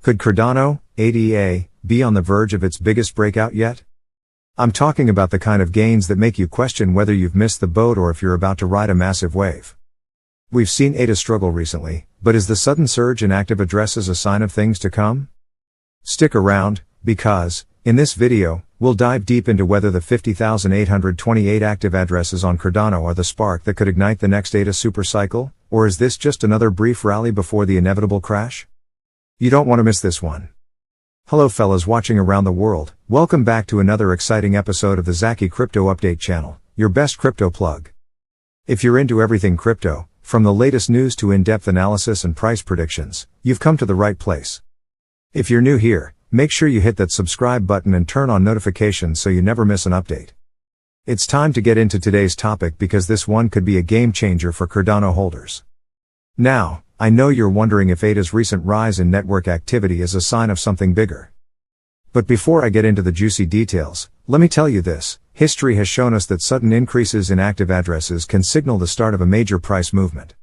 Could Cardano, ADA, be on the verge of its biggest breakout yet? I'm talking about the kind of gains that make you question whether you've missed the boat or if you're about to ride a massive wave. We've seen ADA struggle recently, but is the sudden surge in active addresses a sign of things to come? Stick around, because, in this video, we'll dive deep into whether the 50,828 active addresses on Cardano are the spark that could ignite the next ADA supercycle, or is this just another brief rally before the inevitable crash? You don't want to miss this one. Hello fellas watching around the world, welcome back to another exciting episode of the Zaki Crypto Update channel, your best crypto plug. If you're into everything crypto, from the latest news to in-depth analysis and price predictions, you've come to the right place. If you're new here, make sure you hit that subscribe button and turn on notifications so you never miss an update. It's time to get into today's topic because this one could be a game changer for Cardano holders. Now, I know you're wondering if ADA's recent rise in network activity is a sign of something bigger. But before I get into the juicy details, let me tell you this: history has shown us that sudden increases in active addresses can signal the start of a major price movement.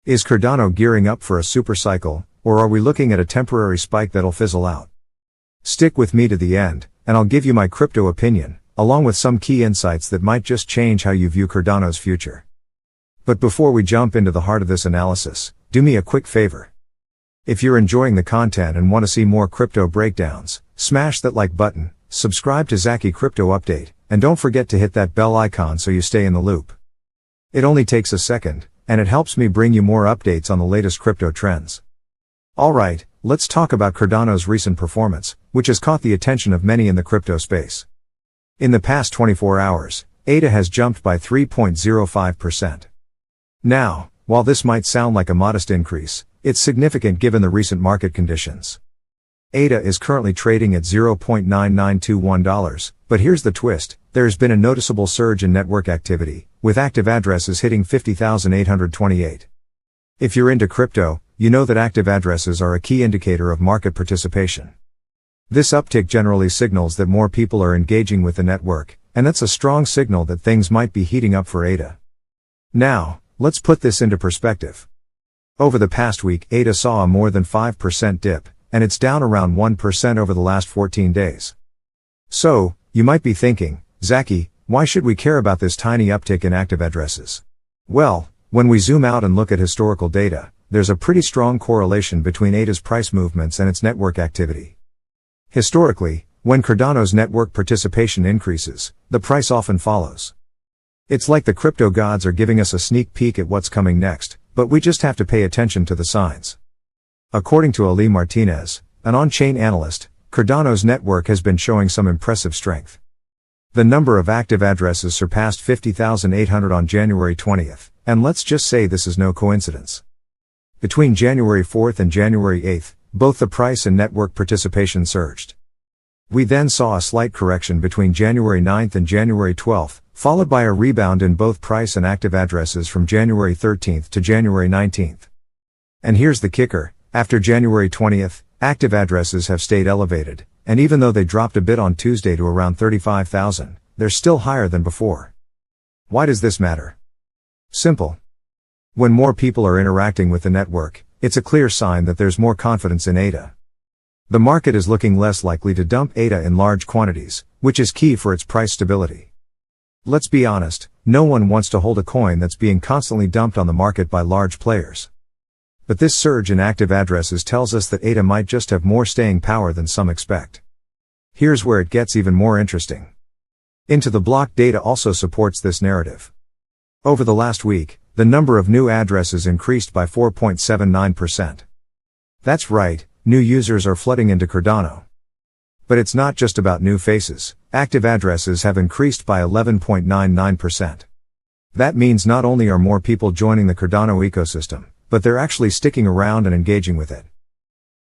Is Cardano gearing up for a supercycle, or are we looking at a temporary spike that'll fizzle out? Stick with me to the end, and I'll give you my crypto opinion, along with some key insights that might just change how you view Cardano's future. But before we jump into the heart of this analysis, do me a quick favor. If you're enjoying the content and want to see more crypto breakdowns, smash that like button, subscribe to Zaki Crypto Update, and don't forget to hit that bell icon so you stay in the loop. It only takes a second, and it helps me bring you more updates on the latest crypto trends. Alright, let's talk about Cardano's recent performance, which has caught the attention of many in the crypto space. In the past 24 hours, ADA has jumped by 3.05%. Now, while this might sound like a modest increase, it's significant given the recent market conditions. ADA is currently trading at $0.9921, but here's the twist: there's been a noticeable surge in network activity, with active addresses hitting 50,828. If you're into crypto, you know that active addresses are a key indicator of market participation. This uptick generally signals that more people are engaging with the network, and that's a strong signal that things might be heating up for ADA. Now, let's put this into perspective. Over the past week, ADA saw a more than 5% dip, and it's down around 1% over the last 14 days. So, you might be thinking, Zaki, why should we care about this tiny uptick in active addresses? Well, when we zoom out and look at historical data, there's a pretty strong correlation between ADA's price movements and its network activity. Historically, when Cardano's network participation increases, the price often follows. It's like the crypto gods are giving us a sneak peek at what's coming next, but we just have to pay attention to the signs. According to Ali Martinez, an on-chain analyst, Cardano's network has been showing some impressive strength. The number of active addresses surpassed 50,800 on January 20th, and let's just say this is no coincidence. Between January 4th and January 8th, both the price and network participation surged. We then saw a slight correction between January 9th and January 12th, followed by a rebound in both price and active addresses from January 13th to January 19th. And here's the kicker: after January 20th, active addresses have stayed elevated, and even though they dropped a bit on Tuesday to around 35,000, they're still higher than before. Why does this matter? Simple. When more people are interacting with the network, it's a clear sign that there's more confidence in ADA. The market is looking less likely to dump ADA in large quantities, which is key for its price stability. Let's be honest, no one wants to hold a coin that's being constantly dumped on the market by large players. But this surge in active addresses tells us that ADA might just have more staying power than some expect. Here's where it gets even more interesting. Into the block data also supports this narrative. Over the last week, the number of new addresses increased by 4.79%. That's right, new users are flooding into Cardano. But it's not just about new faces. Active addresses have increased by 11.99%. That means not only are more people joining the Cardano ecosystem, but they're actually sticking around and engaging with it.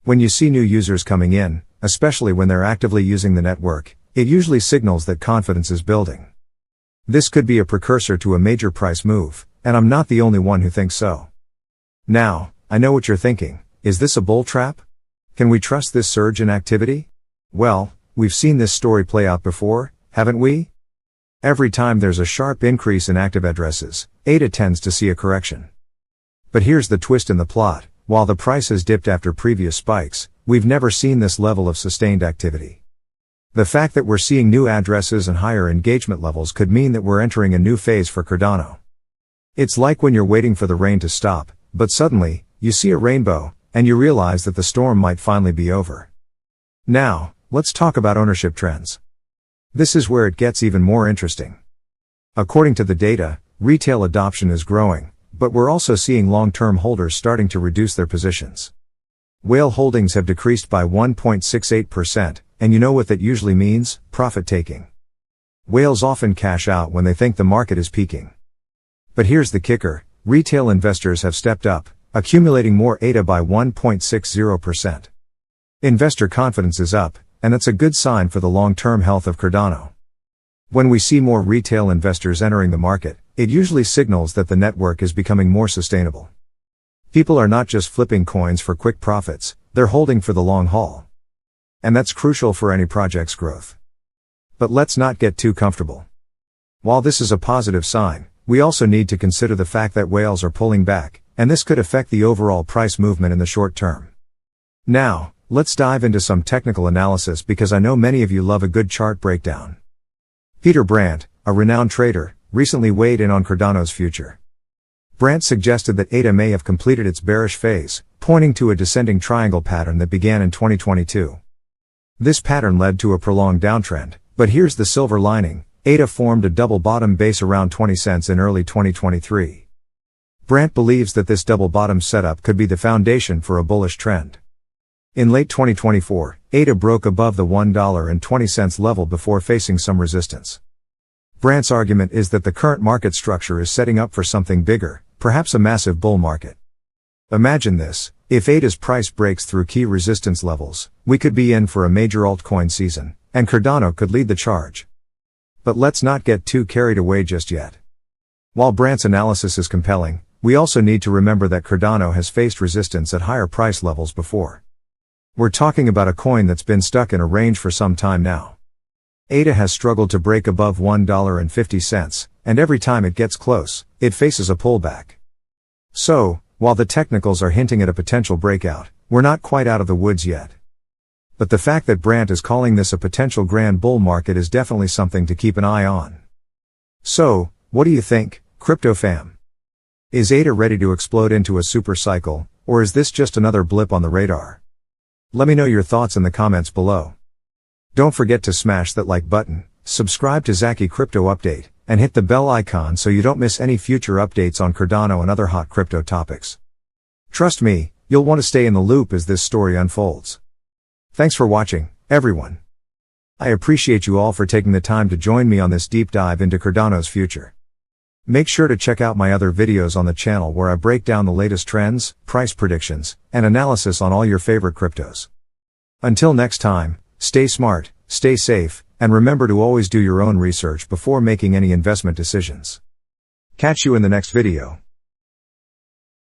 When you see new users coming in, especially when they're actively using the network, it usually signals that confidence is building. This could be a precursor to a major price move, and I'm not the only one who thinks so. Now, I know what you're thinking: is this a bull trap? Can we trust this surge in activity? Well, we've seen this story play out before, haven't we? Every time there's a sharp increase in active addresses, ADA tends to see a correction. But here's the twist in the plot: while the price has dipped after previous spikes, we've never seen this level of sustained activity. The fact that we're seeing new addresses and higher engagement levels could mean that we're entering a new phase for Cardano. It's like when you're waiting for the rain to stop, but suddenly, you see a rainbow, and you realize that the storm might finally be over. Now, let's talk about ownership trends. This is where it gets even more interesting. According to the data, retail adoption is growing, but we're also seeing long-term holders starting to reduce their positions. Whale holdings have decreased by 1.68%, and you know what that usually means? Profit-taking. Whales often cash out when they think the market is peaking. But here's the kicker, retail investors have stepped up, accumulating more ADA by 1.60%. Investor confidence is up, and that's a good sign for the long-term health of Cardano. When we see more retail investors entering the market, it usually signals that the network is becoming more sustainable. People are not just flipping coins for quick profits, they're holding for the long haul. And that's crucial for any project's growth. But let's not get too comfortable. While this is a positive sign, we also need to consider the fact that whales are pulling back, and this could affect the overall price movement in the short term. Now, let's dive into some technical analysis because I know many of you love a good chart breakdown. Peter Brandt, a renowned trader, recently weighed in on Cardano's future. Brandt suggested that ADA may have completed its bearish phase, pointing to a descending triangle pattern that began in 2022. This pattern led to a prolonged downtrend, but here's the silver lining, ADA formed a double bottom base around 20 cents in early 2023. Brandt believes that this double bottom setup could be the foundation for a bullish trend. In late 2024, ADA broke above the $1.20 level before facing some resistance. Brandt's argument is that the current market structure is setting up for something bigger, perhaps a massive bull market. Imagine this, if ADA's price breaks through key resistance levels, we could be in for a major altcoin season, and Cardano could lead the charge. But let's not get too carried away just yet. While Brandt's analysis is compelling, we also need to remember that Cardano has faced resistance at higher price levels before. We're talking about a coin that's been stuck in a range for some time now. ADA has struggled to break above $1.50, and every time it gets close, it faces a pullback. So, while the technicals are hinting at a potential breakout, we're not quite out of the woods yet. But the fact that Brandt is calling this a potential grand bull market is definitely something to keep an eye on. So, what do you think, crypto fam? Is ADA ready to explode into a super cycle, or is this just another blip on the radar? Let me know your thoughts in the comments below. Don't forget to smash that like button, subscribe to Zaki Crypto Update, and hit the bell icon so you don't miss any future updates on Cardano and other hot crypto topics. Trust me, you'll want to stay in the loop as this story unfolds. Thanks for watching, everyone. I appreciate you all for taking the time to join me on this deep dive into Cardano's future. Make sure to check out my other videos on the channel where I break down the latest trends, price predictions, and analysis on all your favorite cryptos. Until next time, stay smart, stay safe, and remember to always do your own research before making any investment decisions. Catch you in the next video.